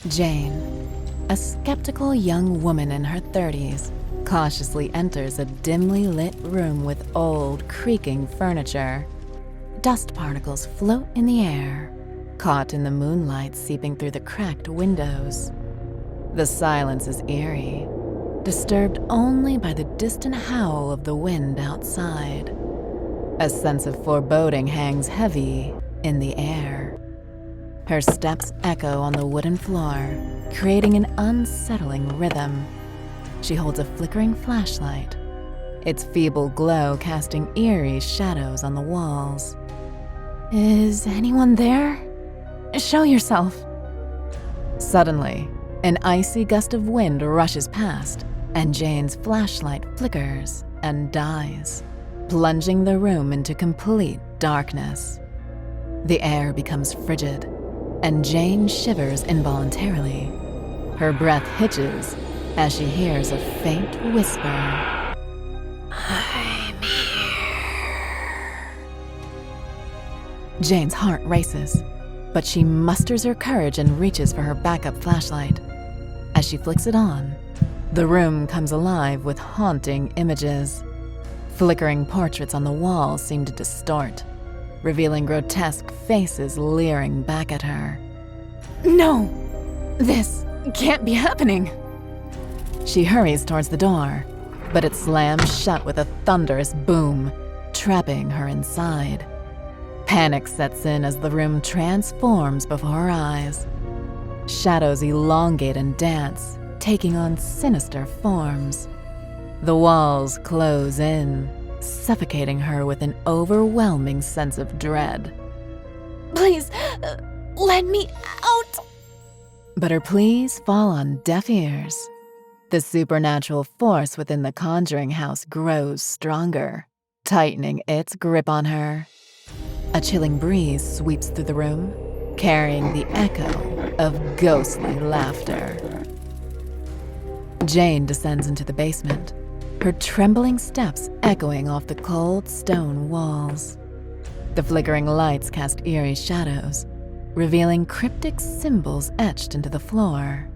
Jane, a skeptical young woman in her 30s, cautiously enters a dimly lit room with old, creaking furniture. Dust particles float in the air, caught in the moonlight seeping through the cracked windows. The silence is eerie, disturbed only by the distant howl of the wind outside. A sense of foreboding hangs heavy in the air. Her steps echo on the wooden floor, creating an unsettling rhythm. She holds a flickering flashlight, its feeble glow casting eerie shadows on the walls. Is anyone there? Show yourself. Suddenly, an icy gust of wind rushes past, and Jane's flashlight flickers and dies, plunging the room into complete darkness. The air becomes frigid, and Jane shivers involuntarily. Her breath hitches as she hears a faint whisper. I'm here. Jane's heart races, but she musters her courage and reaches for her backup flashlight. As she flicks it on, the room comes alive with haunting images. Flickering portraits on the walls seem to distort, revealing grotesque faces leering back at her. No! This can't be happening! She hurries towards the door, but it slams shut with a thunderous boom, trapping her inside. Panic sets in as the room transforms before her eyes. Shadows elongate and dance, taking on sinister forms. The walls close in, suffocating her with an overwhelming sense of dread. Please, let me out! But her pleas fall on deaf ears. The supernatural force within the Conjuring house grows stronger, tightening its grip on her. A chilling breeze sweeps through the room, carrying the echo of ghostly laughter. Jane descends into the basement, her trembling steps echoing off the cold stone walls. The flickering lights cast eerie shadows, revealing cryptic symbols etched into the floor.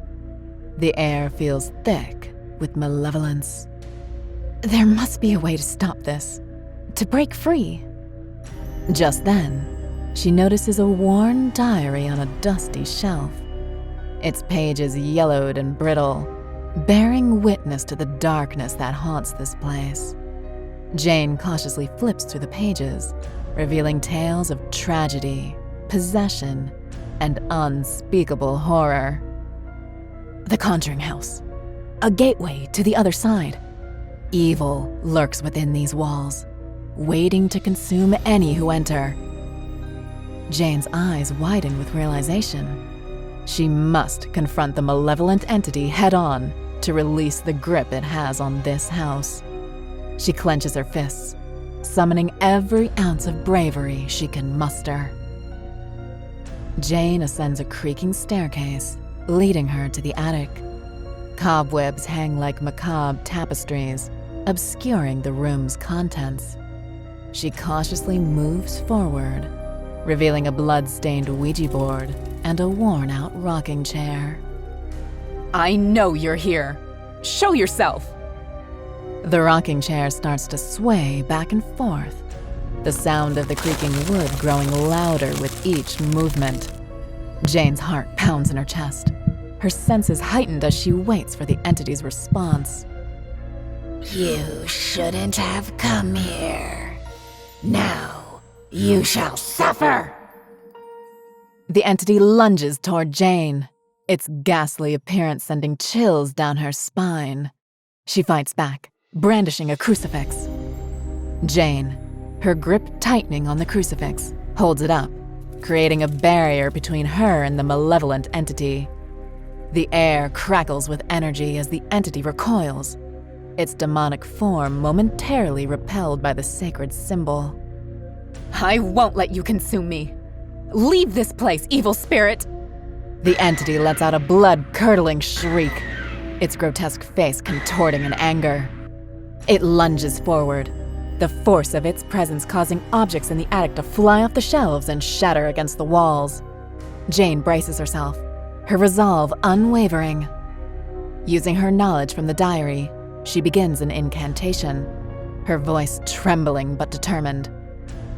The air feels thick with malevolence. There must be a way to stop this, to break free. Just then, she notices a worn diary on a dusty shelf. Its pages yellowed and brittle, bearing witness to the darkness that haunts this place. Jane cautiously flips through the pages, revealing tales of tragedy, possession, and unspeakable horror. The Conjuring House, a gateway to the other side. Evil lurks within these walls, waiting to consume any who enter. Jane's eyes widen with realization. She must confront the malevolent entity head-on to release the grip it has on this house. She clenches her fists, summoning every ounce of bravery she can muster. Jane ascends a creaking staircase, leading her to the attic. Cobwebs hang like macabre tapestries, obscuring the room's contents. She cautiously moves forward, revealing a blood-stained Ouija board and a worn-out rocking chair. I know you're here. Show yourself! The rocking chair starts to sway back and forth, the sound of the creaking wood growing louder with each movement. Jane's heart pounds in her chest, her senses heightened as she waits for the entity's response. You shouldn't have come here. Now you shall suffer! The entity lunges toward Jane, its ghastly appearance sending chills down her spine. She fights back, brandishing a crucifix. Jane, her grip tightening on the crucifix, holds it up, creating a barrier between her and the malevolent entity. The air crackles with energy as the entity recoils, its demonic form momentarily repelled by the sacred symbol. I won't let you consume me. Leave this place, evil spirit! The entity lets out a blood-curdling shriek, its grotesque face contorting in anger. It lunges forward, the force of its presence causing objects in the attic to fly off the shelves and shatter against the walls. Jane braces herself, her resolve unwavering. Using her knowledge from the diary, she begins an incantation, her voice trembling but determined.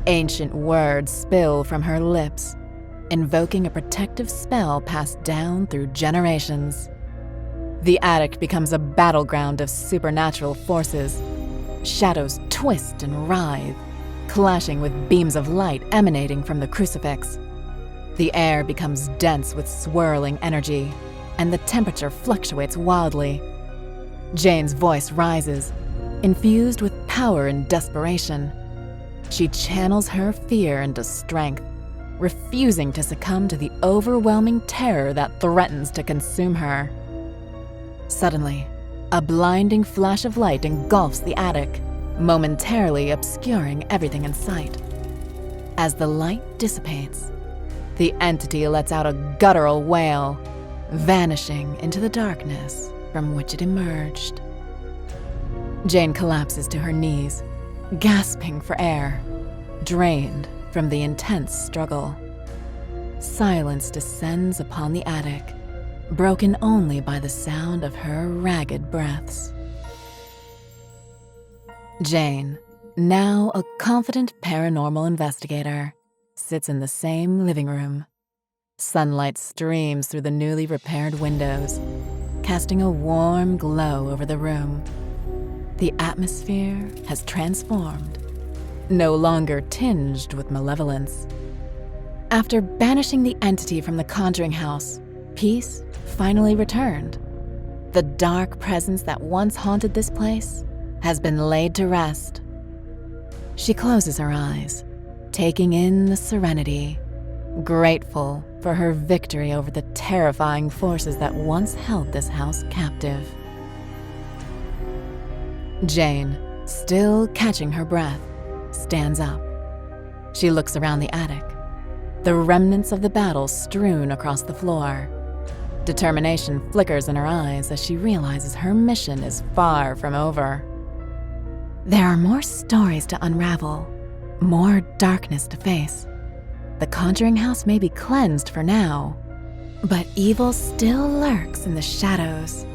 Ancient words spill from her lips, invoking a protective spell passed down through generations. The attic becomes a battleground of supernatural forces. Shadows twist and writhe, clashing with beams of light emanating from the crucifix. The air becomes dense with swirling energy, and the temperature fluctuates wildly. Jane's voice rises, infused with power and desperation. She channels her fear into strength, refusing to succumb to the overwhelming terror that threatens to consume her. Suddenly, a blinding flash of light engulfs the attic, momentarily obscuring everything in sight. As the light dissipates, the entity lets out a guttural wail, vanishing into the darkness from which it emerged. Jane collapses to her knees, gasping for air, drained from the intense struggle. Silence descends upon the attic, broken only by the sound of her ragged breaths. Jane, now a confident paranormal investigator, sits in the same living room. Sunlight streams through the newly repaired windows, casting a warm glow over the room. The atmosphere has transformed, no longer tinged with malevolence. After banishing the entity from the Conjuring house, peace finally returned. The dark presence that once haunted this place has been laid to rest. She closes her eyes, taking in the serenity, grateful for her victory over the terrifying forces that once held this house captive. Jane, still catching her breath, stands up. She looks around the attic, the remnants of the battle strewn across the floor. Determination flickers in her eyes as she realizes her mission is far from over. There are more stories to unravel, more darkness to face. The Conjuring house may be cleansed for now, but evil still lurks in the shadows.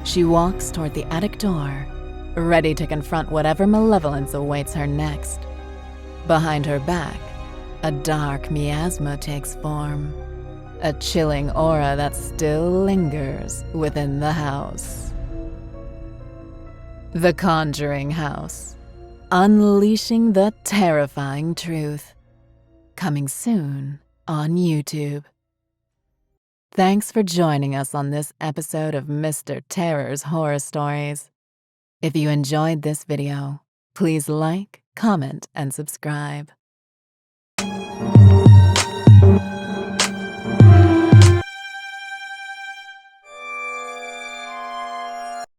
She walks toward the attic door, ready to confront whatever malevolence awaits her next. Behind her back, a dark miasma takes form, a chilling aura that still lingers within the house. The Conjuring House, unleashing the terrifying truth. Coming soon on YouTube. Thanks for joining us on this episode of Mr. Terror's Horror Stories. If you enjoyed this video, please like, comment, and subscribe.